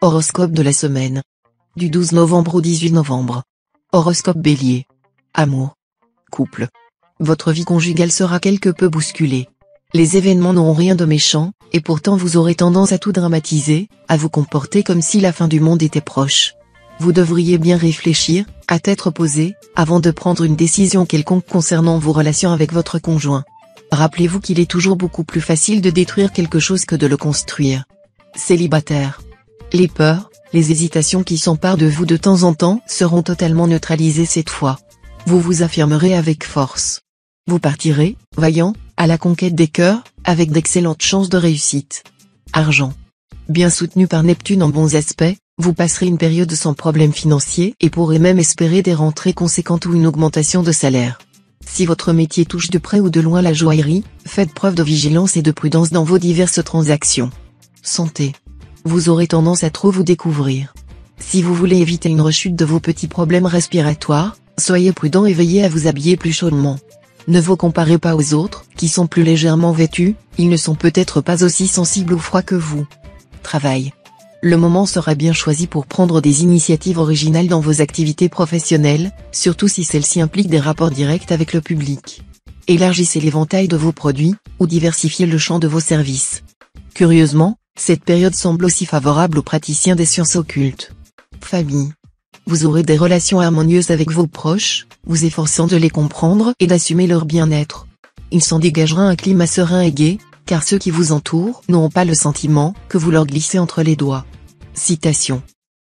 Horoscope de la semaine. Du 12 novembre au 18 novembre. Horoscope Bélier. Amour. Couple. Votre vie conjugale sera quelque peu bousculée. Les événements n'auront rien de méchant, et pourtant vous aurez tendance à tout dramatiser, à vous comporter comme si la fin du monde était proche. Vous devriez bien réfléchir, à tête reposée, avant de prendre une décision quelconque concernant vos relations avec votre conjoint. Rappelez-vous qu'il est toujours beaucoup plus facile de détruire quelque chose que de le construire. Célibataire. Les peurs, les hésitations qui s'emparent de vous de temps en temps seront totalement neutralisées cette fois. Vous vous affirmerez avec force. Vous partirez, vaillant, à la conquête des cœurs, avec d'excellentes chances de réussite. Argent. Bien soutenu par Neptune en bons aspects, vous passerez une période sans problème financier et pourrez même espérer des rentrées conséquentes ou une augmentation de salaire. Si votre métier touche de près ou de loin la joaillerie, faites preuve de vigilance et de prudence dans vos diverses transactions. Santé. Vous aurez tendance à trop vous découvrir. Si vous voulez éviter une rechute de vos petits problèmes respiratoires, soyez prudent et veillez à vous habiller plus chaudement. Ne vous comparez pas aux autres, qui sont plus légèrement vêtus, ils ne sont peut-être pas aussi sensibles au froid que vous. Travail. Le moment sera bien choisi pour prendre des initiatives originales dans vos activités professionnelles, surtout si celles-ci impliquent des rapports directs avec le public. Élargissez l'éventail de vos produits, ou diversifiez le champ de vos services. Curieusement, cette période semble aussi favorable aux praticiens des sciences occultes. Famille. Vous aurez des relations harmonieuses avec vos proches, vous efforçant de les comprendre et d'assumer leur bien-être. Il s'en dégagera un climat serein et gai, car ceux qui vous entourent n'auront pas le sentiment que vous leur glissez entre les doigts. Citation.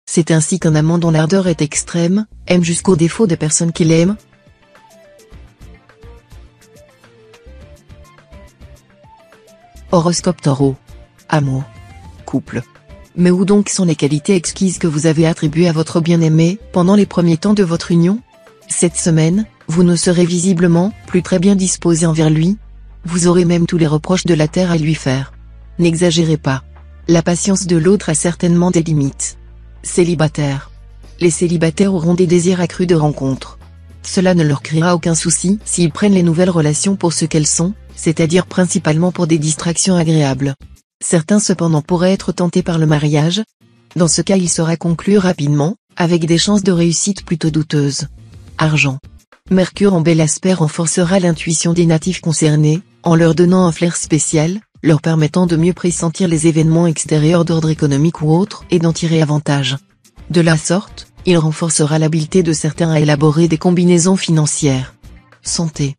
C'est ainsi qu'un amant dont l'ardeur est extrême, aime jusqu'au défaut des personnes qu'il aime. Horoscope Taureau. Amour. Couple. Mais où donc sont les qualités exquises que vous avez attribuées à votre bien-aimé pendant les premiers temps de votre union? Cette semaine, vous ne serez visiblement plus très bien disposé envers lui. Vous aurez même tous les reproches de la terre à lui faire. N'exagérez pas. La patience de l'autre a certainement des limites. Célibataire. Les célibataires auront des désirs accrus de rencontres. Cela ne leur créera aucun souci s'ils prennent les nouvelles relations pour ce qu'elles sont, c'est-à-dire principalement pour des distractions agréables. Certains cependant pourraient être tentés par le mariage. Dans ce cas il sera conclu rapidement, avec des chances de réussite plutôt douteuses. Argent. Mercure en bel aspect renforcera l'intuition des natifs concernés, en leur donnant un flair spécial, leur permettant de mieux pressentir les événements extérieurs d'ordre économique ou autre et d'en tirer avantage. De la sorte, il renforcera l'habileté de certains à élaborer des combinaisons financières. Santé.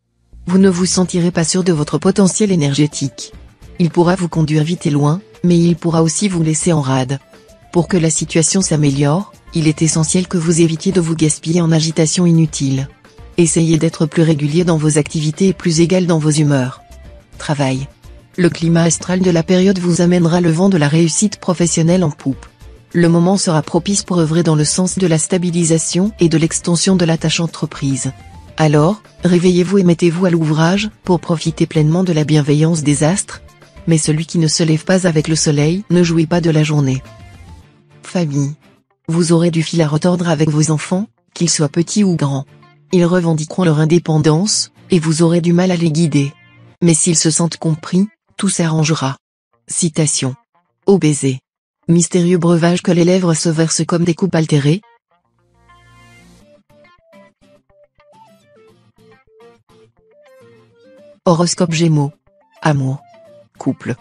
Vous ne vous sentirez pas sûr de votre potentiel énergétique. Il pourra vous conduire vite et loin, mais il pourra aussi vous laisser en rade. Pour que la situation s'améliore, il est essentiel que vous évitiez de vous gaspiller en agitation inutile. Essayez d'être plus régulier dans vos activités et plus égal dans vos humeurs. Travail. Le climat astral de la période vous amènera le vent de la réussite professionnelle en poupe. Le moment sera propice pour œuvrer dans le sens de la stabilisation et de l'extension de la tâche entreprise. Alors, réveillez-vous et mettez-vous à l'ouvrage pour profiter pleinement de la bienveillance des astres. Mais celui qui ne se lève pas avec le soleil ne jouit pas de la journée. Famille. Vous aurez du fil à retordre avec vos enfants, qu'ils soient petits ou grands. Ils revendiqueront leur indépendance, et vous aurez du mal à les guider. Mais s'ils se sentent compris, tout s'arrangera. Citation. Au baiser. Mystérieux breuvage que les lèvres se versent comme des coupes altérées. Horoscope Gémeaux. Amour. Couple.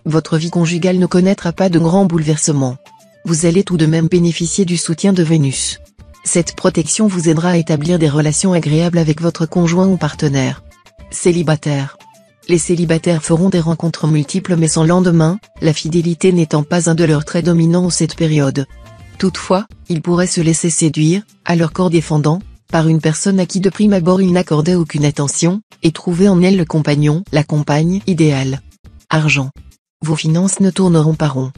Votre vie conjugale ne connaîtra pas de grands bouleversements. Vous allez tout de même bénéficier du soutien de Vénus. Cette protection vous aidera à établir des relations agréables avec votre conjoint ou partenaire. Célibataire. Les célibataires feront des rencontres multiples mais sans lendemain, la fidélité n'étant pas un de leurs traits dominants en cette période. Toutefois, ils pourraient se laisser séduire, à leur corps défendant, par une personne à qui de prime abord ils n'accordaient aucune attention, et trouver en elle le compagnon, la compagne idéale. Argent. Vos finances ne tourneront pas rond.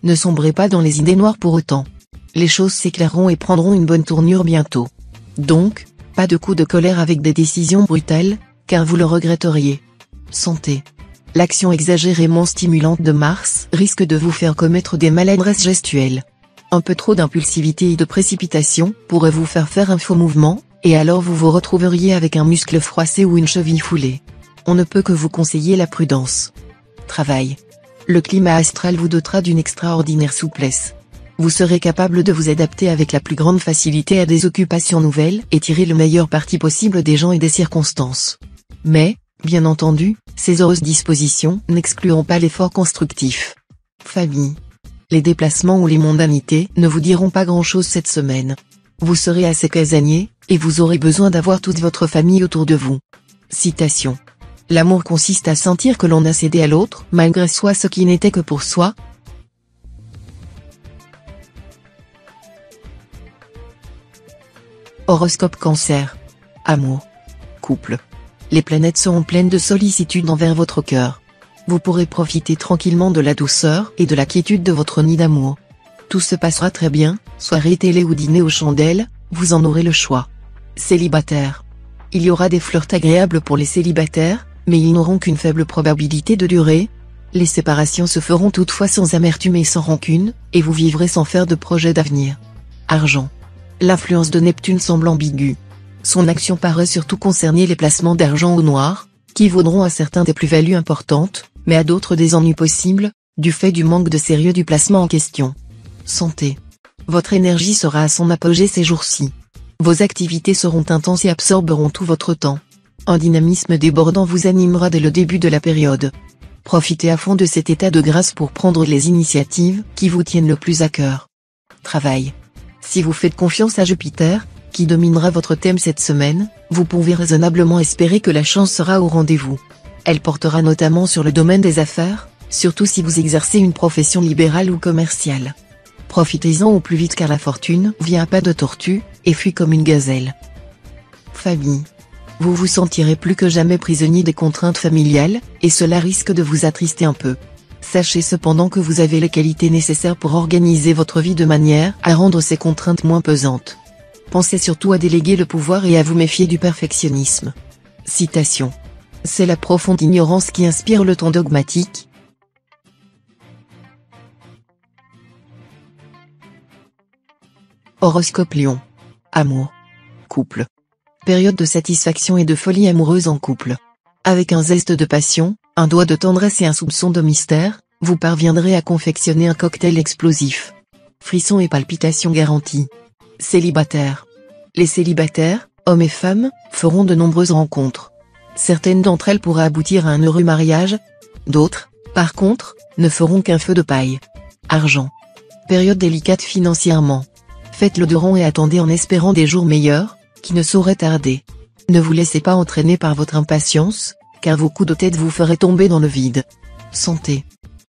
Ne sombrez pas dans les idées noires pour autant. Les choses s'éclaireront et prendront une bonne tournure bientôt. Donc, pas de coup de colère avec des décisions brutales, car vous le regretteriez. Santé. L'action exagérément stimulante de Mars risque de vous faire commettre des maladresses gestuelles. Un peu trop d'impulsivité et de précipitation pourrait vous faire un faux mouvement, et alors vous vous retrouveriez avec un muscle froissé ou une cheville foulée. On ne peut que vous conseiller la prudence. Travail. Le climat astral vous dotera d'une extraordinaire souplesse. Vous serez capable de vous adapter avec la plus grande facilité à des occupations nouvelles et tirer le meilleur parti possible des gens et des circonstances. Mais, bien entendu, ces heureuses dispositions n'excluront pas l'effort constructif. Famille. Les déplacements ou les mondanités ne vous diront pas grand-chose cette semaine. Vous serez assez casanier, et vous aurez besoin d'avoir toute votre famille autour de vous. Citation. L'amour consiste à sentir que l'on a cédé à l'autre malgré soi ce qui n'était que pour soi. Horoscope Cancer. Amour. Couple. Les planètes seront pleines de sollicitude envers votre cœur. Vous pourrez profiter tranquillement de la douceur et de la quiétude de votre nid d'amour. Tout se passera très bien, soirée télé ou dîner aux chandelles, vous en aurez le choix. Célibataire. Il y aura des flirts agréables pour les célibataires, mais ils n'auront qu'une faible probabilité de durer. Les séparations se feront toutefois sans amertume et sans rancune, et vous vivrez sans faire de projet d'avenir. Argent. L'influence de Neptune semble ambiguë. Son action paraît surtout concerner les placements d'argent au noir, qui vaudront à certains des plus-values importantes, mais à d'autres des ennuis possibles, du fait du manque de sérieux du placement en question. Santé. Votre énergie sera à son apogée ces jours-ci. Vos activités seront intenses et absorberont tout votre temps. Un dynamisme débordant vous animera dès le début de la période. Profitez à fond de cet état de grâce pour prendre les initiatives qui vous tiennent le plus à cœur. Travail. Si vous faites confiance à Jupiter, qui dominera votre thème cette semaine, vous pouvez raisonnablement espérer que la chance sera au rendez-vous. Elle portera notamment sur le domaine des affaires, surtout si vous exercez une profession libérale ou commerciale. Profitez-en au plus vite car la fortune vient à pas de tortue, et fuit comme une gazelle. Famille. Vous vous sentirez plus que jamais prisonnier des contraintes familiales, et cela risque de vous attrister un peu. Sachez cependant que vous avez les qualités nécessaires pour organiser votre vie de manière à rendre ces contraintes moins pesantes. Pensez surtout à déléguer le pouvoir et à vous méfier du perfectionnisme. Citation. C'est la profonde ignorance qui inspire le ton dogmatique. Horoscope Lion. Amour. Couple. Période de satisfaction et de folie amoureuse en couple. Avec un zeste de passion, un doigt de tendresse et un soupçon de mystère, vous parviendrez à confectionner un cocktail explosif. Frissons et palpitations garantis. Célibataire. Les célibataires, hommes et femmes, feront de nombreuses rencontres. Certaines d'entre elles pourraient aboutir à un heureux mariage. D'autres, par contre, ne feront qu'un feu de paille. Argent. Période délicate financièrement. Faites-le de rond et attendez en espérant des jours meilleurs, qui ne sauraient tarder. Ne vous laissez pas entraîner par votre impatience, car vos coups de tête vous feraient tomber dans le vide. Santé.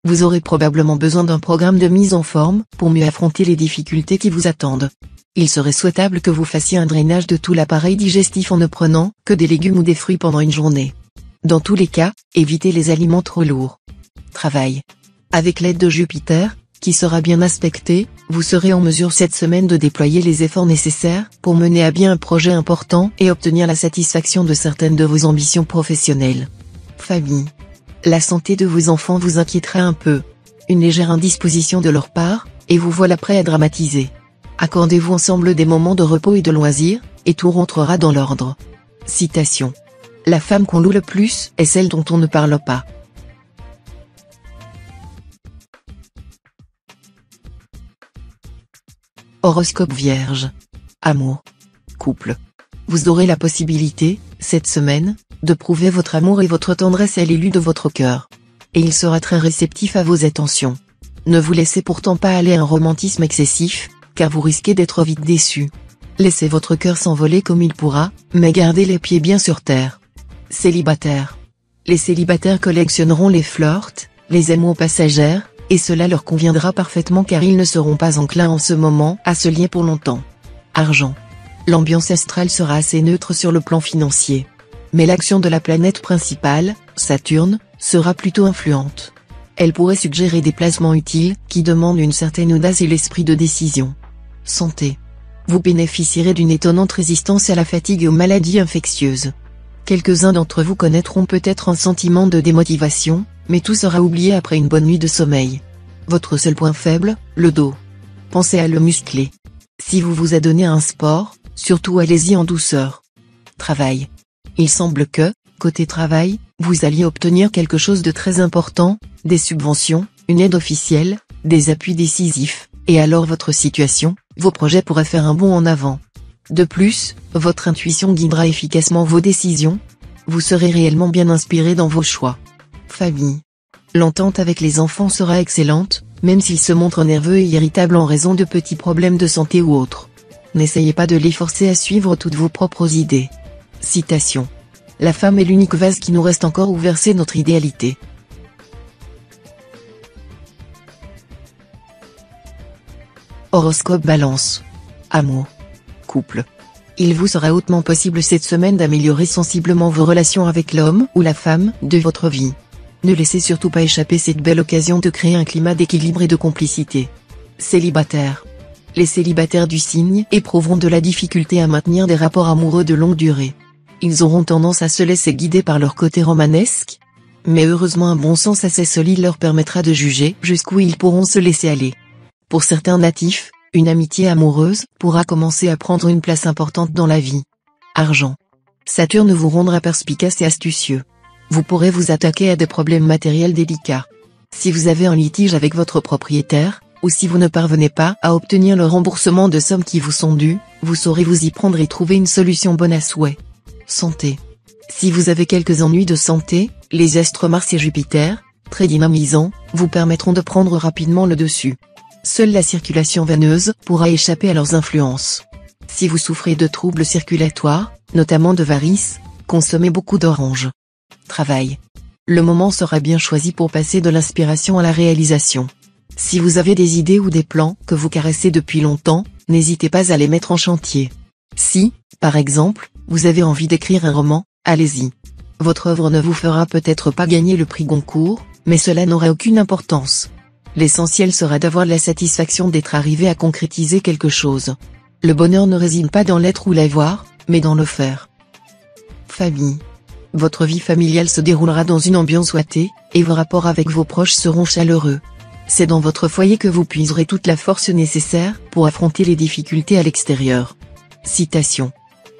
Vous aurez probablement besoin d'un programme de mise en forme pour mieux affronter les difficultés qui vous attendent. Il serait souhaitable que vous fassiez un drainage de tout l'appareil digestif en ne prenant que des légumes ou des fruits pendant une journée. Dans tous les cas, évitez les aliments trop lourds. Travail. Avec l'aide de Jupiter, qui sera bien aspecté, vous serez en mesure cette semaine de déployer les efforts nécessaires pour mener à bien un projet important et obtenir la satisfaction de certaines de vos ambitions professionnelles. Famille. La santé de vos enfants vous inquiétera un peu. Une légère indisposition de leur part, et vous voilà prêt à dramatiser. Accordez-vous ensemble des moments de repos et de loisirs, et tout rentrera dans l'ordre. Citation. La femme qu'on loue le plus est celle dont on ne parle pas. Horoscope Vierge. Amour. Couple. Vous aurez la possibilité, cette semaine, de prouver votre amour et votre tendresse à l'élu de votre cœur. Et il sera très réceptif à vos attentions. Ne vous laissez pourtant pas aller à un romantisme excessif, car vous risquez d'être vite déçu. Laissez votre cœur s'envoler comme il pourra, mais gardez les pieds bien sur terre. Célibataire. Les célibataires collectionneront les flirts, les amours passagères, et cela leur conviendra parfaitement car ils ne seront pas enclins en ce moment à se lier pour longtemps. Argent. L'ambiance astrale sera assez neutre sur le plan financier. Mais l'action de la planète principale, Saturne, sera plutôt influente. Elle pourrait suggérer des placements utiles qui demandent une certaine audace et l'esprit de décision. Santé. Vous bénéficierez d'une étonnante résistance à la fatigue et aux maladies infectieuses. Quelques-uns d'entre vous connaîtront peut-être un sentiment de démotivation, mais tout sera oublié après une bonne nuit de sommeil. Votre seul point faible, le dos. Pensez à le muscler. Si vous vous adonnez à un sport, surtout allez-y en douceur. Travail. Il semble que, côté travail, vous alliez obtenir quelque chose de très important, des subventions, une aide officielle, des appuis décisifs, Et alors votre situation, vos projets pourraient faire un bond en avant. De plus, votre intuition guidera efficacement vos décisions. Vous serez réellement bien inspiré dans vos choix. Famille. L'entente avec les enfants sera excellente, même s'ils se montrent nerveux et irritables en raison de petits problèmes de santé ou autres. N'essayez pas de les forcer à suivre toutes vos propres idées. Citation. La femme est l'unique vase qui nous reste encore où verser notre idéalité. Horoscope Balance. Amour. Couple. Il vous sera hautement possible cette semaine d'améliorer sensiblement vos relations avec l'homme ou la femme de votre vie. Ne laissez surtout pas échapper cette belle occasion de créer un climat d'équilibre et de complicité. Célibataire. Les célibataires du signe éprouveront de la difficulté à maintenir des rapports amoureux de longue durée. Ils auront tendance à se laisser guider par leur côté romanesque. Mais heureusement un bon sens assez solide leur permettra de juger jusqu'où ils pourront se laisser aller. Pour certains natifs, une amitié amoureuse pourra commencer à prendre une place importante dans la vie. Argent. Saturne vous rendra perspicace et astucieux. Vous pourrez vous attaquer à des problèmes matériels délicats. Si vous avez un litige avec votre propriétaire, ou si vous ne parvenez pas à obtenir le remboursement de sommes qui vous sont dues, vous saurez vous y prendre et trouver une solution bonne à souhait. Santé. Si vous avez quelques ennuis de santé, les astres Mars et Jupiter, très dynamisants, vous permettront de prendre rapidement le dessus. Seule la circulation veineuse pourra échapper à leurs influences. Si vous souffrez de troubles circulatoires, notamment de varices, consommez beaucoup d'oranges. Travail. Le moment sera bien choisi pour passer de l'inspiration à la réalisation. Si vous avez des idées ou des plans que vous caressez depuis longtemps, n'hésitez pas à les mettre en chantier. Si, par exemple, vous avez envie d'écrire un roman, allez-y. Votre œuvre ne vous fera peut-être pas gagner le prix Goncourt, mais cela n'aura aucune importance. L'essentiel sera d'avoir la satisfaction d'être arrivé à concrétiser quelque chose. Le bonheur ne réside pas dans l'être ou l'avoir, mais dans le faire. Famille. Votre vie familiale se déroulera dans une ambiance ouatée, et vos rapports avec vos proches seront chaleureux. C'est dans votre foyer que vous puiserez toute la force nécessaire pour affronter les difficultés à l'extérieur. Citation.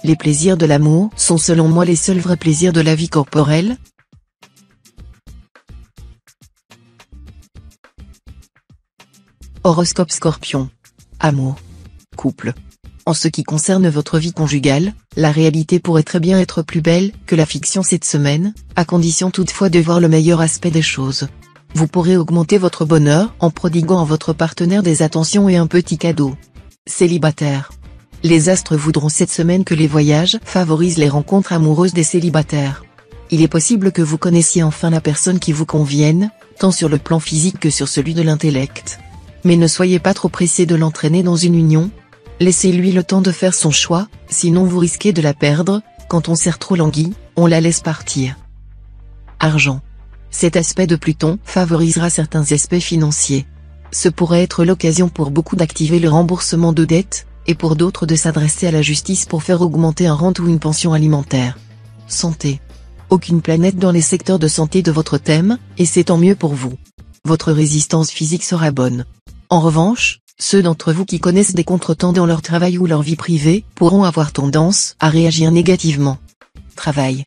Les plaisirs de l'amour sont selon moi les seuls vrais plaisirs de la vie corporelle. Horoscope Scorpion. Amour. Couple. En ce qui concerne votre vie conjugale, la réalité pourrait très bien être plus belle que la fiction cette semaine, à condition toutefois de voir le meilleur aspect des choses. Vous pourrez augmenter votre bonheur en prodiguant à votre partenaire des attentions et un petit cadeau. Célibataire. Les astres voudront cette semaine que les voyages favorisent les rencontres amoureuses des célibataires. Il est possible que vous connaissiez enfin la personne qui vous convienne, tant sur le plan physique que sur celui de l'intellect. Mais ne soyez pas trop pressé de l'entraîner dans une union. Laissez-lui le temps de faire son choix, sinon vous risquez de la perdre. Quand on serre trop l'anguille, on la laisse partir. Argent. Cet aspect de Pluton favorisera certains aspects financiers. Ce pourrait être l'occasion pour beaucoup d'activer le remboursement de dettes, et pour d'autres de s'adresser à la justice pour faire augmenter un rente ou une pension alimentaire. Santé. Aucune planète dans les secteurs de santé de votre thème, et c'est tant mieux pour vous. Votre résistance physique sera bonne. En revanche, ceux d'entre vous qui connaissent des contretemps dans leur travail ou leur vie privée pourront avoir tendance à réagir négativement. Travail.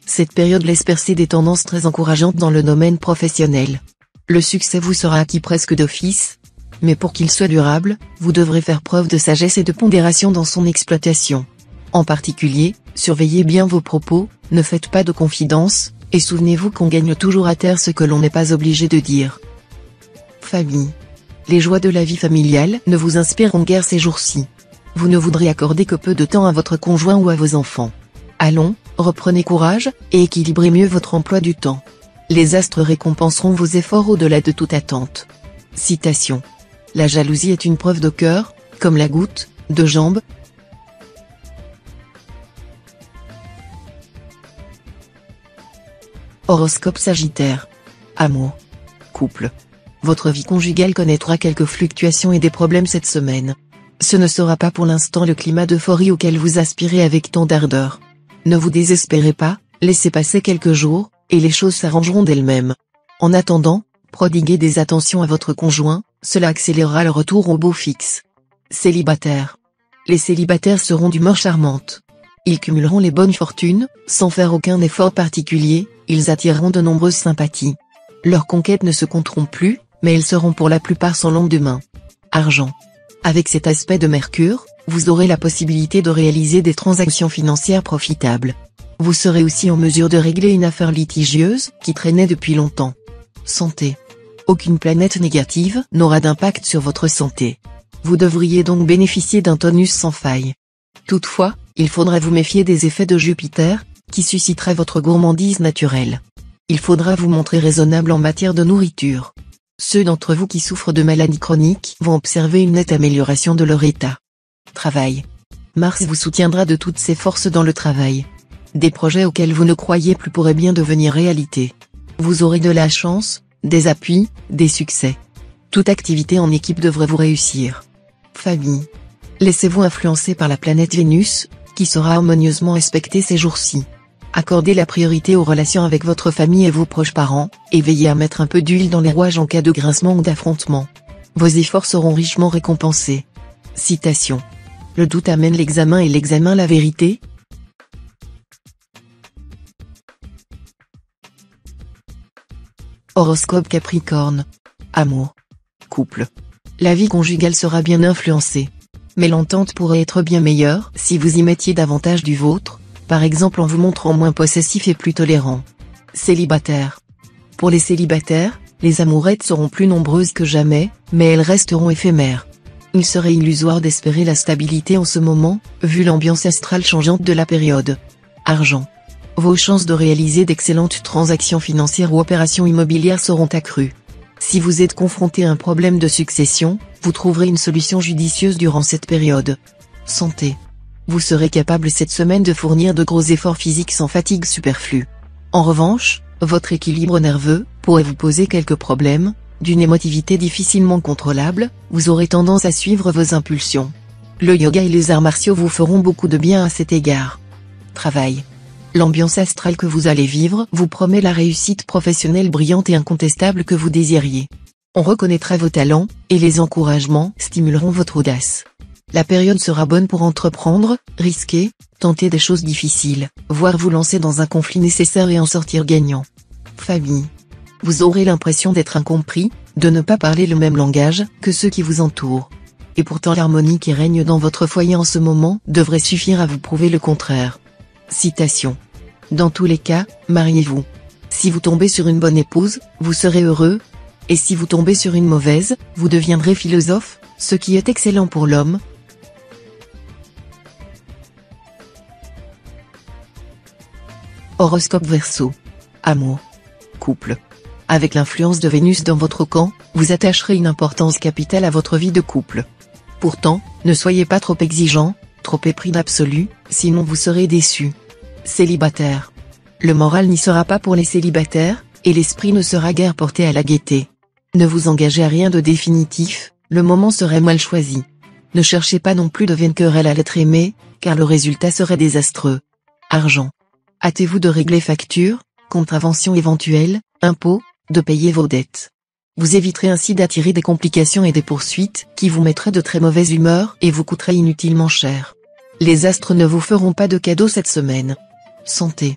Cette période laisse percer des tendances très encourageantes dans le domaine professionnel. Le succès vous sera acquis presque d'office, mais pour qu'il soit durable, vous devrez faire preuve de sagesse et de pondération dans son exploitation. En particulier, surveillez bien vos propos, ne faites pas de confidences, et souvenez-vous qu'on gagne toujours à taire ce que l'on n'est pas obligé de dire. Famille. Les joies de la vie familiale ne vous inspireront guère ces jours-ci. Vous ne voudrez accorder que peu de temps à votre conjoint ou à vos enfants. Allons, reprenez courage, et équilibrez mieux votre emploi du temps. Les astres récompenseront vos efforts au-delà de toute attente. Citation. La jalousie est une preuve de cœur, comme la goutte de jambe. Horoscope Sagittaire. Amour. Couple. Votre vie conjugale connaîtra quelques fluctuations et des problèmes cette semaine. Ce ne sera pas pour l'instant le climat d'euphorie auquel vous aspirez avec tant d'ardeur. Ne vous désespérez pas, laissez passer quelques jours, et les choses s'arrangeront d'elles-mêmes. En attendant, prodiguez des attentions à votre conjoint, cela accélérera le retour au beau fixe. Célibataire. Les célibataires seront d'humeur charmante. Ils cumuleront les bonnes fortunes, sans faire aucun effort particulier, ils attireront de nombreuses sympathies. Leurs conquêtes ne se compteront plus, mais elles seront pour la plupart sans lendemain. Argent. Avec cet aspect de Mercure, vous aurez la possibilité de réaliser des transactions financières profitables. Vous serez aussi en mesure de régler une affaire litigieuse qui traînait depuis longtemps. Santé. Aucune planète négative n'aura d'impact sur votre santé. Vous devriez donc bénéficier d'un tonus sans faille. Toutefois, il faudra vous méfier des effets de Jupiter, qui suscitera votre gourmandise naturelle. Il faudra vous montrer raisonnable en matière de nourriture. Ceux d'entre vous qui souffrent de maladies chroniques vont observer une nette amélioration de leur état. Travail. Mars vous soutiendra de toutes ses forces dans le travail. Des projets auxquels vous ne croyiez plus pourraient bien devenir réalité. Vous aurez de la chance, des appuis, des succès. Toute activité en équipe devrait vous réussir. Famille. Laissez-vous influencer par la planète Vénus, qui sera harmonieusement aspectée ces jours-ci. Accordez la priorité aux relations avec votre famille et vos proches parents, et veillez à mettre un peu d'huile dans les rouages en cas de grincement ou d'affrontement. Vos efforts seront richement récompensés. Citation. Le doute amène l'examen et l'examen la vérité. Horoscope Capricorne. Amour. Couple. La vie conjugale sera bien influencée. Mais l'entente pourrait être bien meilleure si vous y mettiez davantage du vôtre, par exemple en vous montrant moins possessif et plus tolérant. Célibataire. Pour les célibataires, les amourettes seront plus nombreuses que jamais, mais elles resteront éphémères. Il serait illusoire d'espérer la stabilité en ce moment, vu l'ambiance astrale changeante de la période. Argent. Vos chances de réaliser d'excellentes transactions financières ou opérations immobilières seront accrues. Si vous êtes confronté à un problème de succession, vous trouverez une solution judicieuse durant cette période. Santé. Vous serez capable cette semaine de fournir de gros efforts physiques sans fatigue superflue. En revanche, votre équilibre nerveux pourrait vous poser quelques problèmes, d'une émotivité difficilement contrôlable, vous aurez tendance à suivre vos impulsions. Le yoga et les arts martiaux vous feront beaucoup de bien à cet égard. Travail. L'ambiance astrale que vous allez vivre vous promet la réussite professionnelle brillante et incontestable que vous désiriez. On reconnaîtra vos talents, et les encouragements stimuleront votre audace. La période sera bonne pour entreprendre, risquer, tenter des choses difficiles, voire vous lancer dans un conflit nécessaire et en sortir gagnant. Famille. Vous aurez l'impression d'être incompris, de ne pas parler le même langage que ceux qui vous entourent. Et pourtant l'harmonie qui règne dans votre foyer en ce moment devrait suffire à vous prouver le contraire. Citation. Dans tous les cas, mariez-vous. Si vous tombez sur une bonne épouse, vous serez heureux. Et si vous tombez sur une mauvaise, vous deviendrez philosophe, ce qui est excellent pour l'homme. Horoscope Verseau. Amour. Couple. Avec l'influence de Vénus dans votre camp, vous attacherez une importance capitale à votre vie de couple. Pourtant, ne soyez pas trop exigeant, trop épris d'absolu, sinon vous serez déçu. Célibataire. Le moral n'y sera pas pour les célibataires, et l'esprit ne sera guère porté à la gaieté. Ne vous engagez à rien de définitif, le moment serait mal choisi. Ne cherchez pas non plus de vaines querelles à l'être aimé, car le résultat serait désastreux. Argent. Hâtez-vous de régler factures, contraventions éventuelles, impôts, de payer vos dettes. Vous éviterez ainsi d'attirer des complications et des poursuites qui vous mettraient de très mauvaise humeur et vous coûteraient inutilement cher. Les astres ne vous feront pas de cadeaux cette semaine. Santé.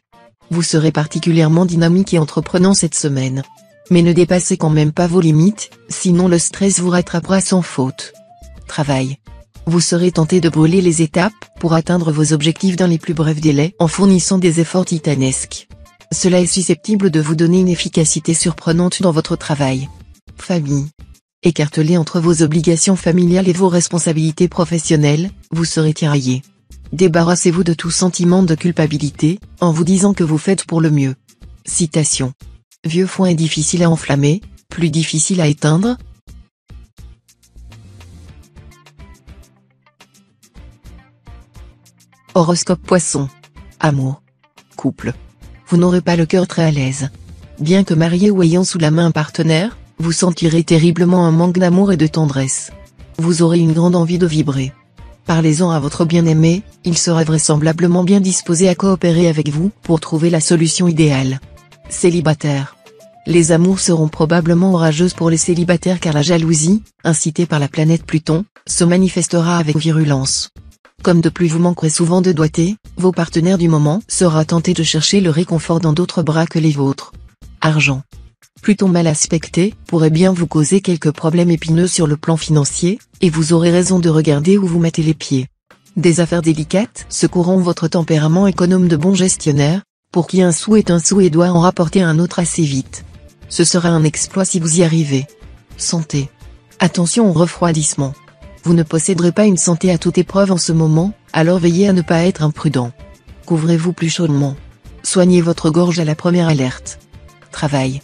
Vous serez particulièrement dynamique et entreprenant cette semaine. Mais ne dépassez quand même pas vos limites, sinon le stress vous rattrapera sans faute. Travail. Vous serez tenté de brûler les étapes pour atteindre vos objectifs dans les plus brefs délais en fournissant des efforts titanesques. Cela est susceptible de vous donner une efficacité surprenante dans votre travail. Famille. Écartelé entre vos obligations familiales et vos responsabilités professionnelles, vous serez tiraillé. Débarrassez-vous de tout sentiment de culpabilité, en vous disant que vous faites pour le mieux. Citation. Vieux foin est difficile à enflammer, plus difficile à éteindre. Horoscope Poisson. Amour. Couple. Vous n'aurez pas le cœur très à l'aise. Bien que marié ou ayant sous la main un partenaire, vous sentirez terriblement un manque d'amour et de tendresse. Vous aurez une grande envie de vibrer. Parlez-en à votre bien-aimé, il sera vraisemblablement bien disposé à coopérer avec vous pour trouver la solution idéale. Célibataire. Les amours seront probablement orageuses pour les célibataires car la jalousie, incitée par la planète Pluton, se manifestera avec virulence. Comme de plus vous manquerez souvent de doigté, vos partenaires du moment sera tenté de chercher le réconfort dans d'autres bras que les vôtres. Argent. Pluton mal aspecté pourrait bien vous causer quelques problèmes épineux sur le plan financier, et vous aurez raison de regarder où vous mettez les pieds. Des affaires délicates secourront votre tempérament économe de bon gestionnaire, pour qui un sou est un sou et doit en rapporter un autre assez vite. Ce sera un exploit si vous y arrivez. Santé. Attention au refroidissement. Vous ne posséderez pas une santé à toute épreuve en ce moment, alors veillez à ne pas être imprudent. Couvrez-vous plus chaudement. Soignez votre gorge à la première alerte. Travail.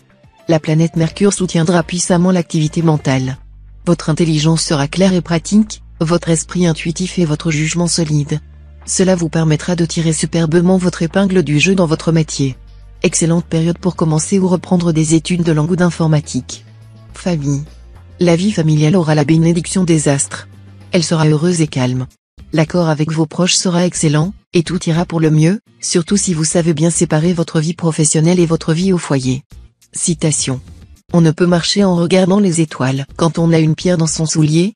La planète Mercure soutiendra puissamment l'activité mentale. Votre intelligence sera claire et pratique, votre esprit intuitif et votre jugement solide. Cela vous permettra de tirer superbement votre épingle du jeu dans votre métier. Excellente période pour commencer ou reprendre des études de langue ou d'informatique. Famille. La vie familiale aura la bénédiction des astres. Elle sera heureuse et calme. L'accord avec vos proches sera excellent, et tout ira pour le mieux, surtout si vous savez bien séparer votre vie professionnelle et votre vie au foyer. Citation. On ne peut marcher en regardant les étoiles quand on a une pierre dans son soulier,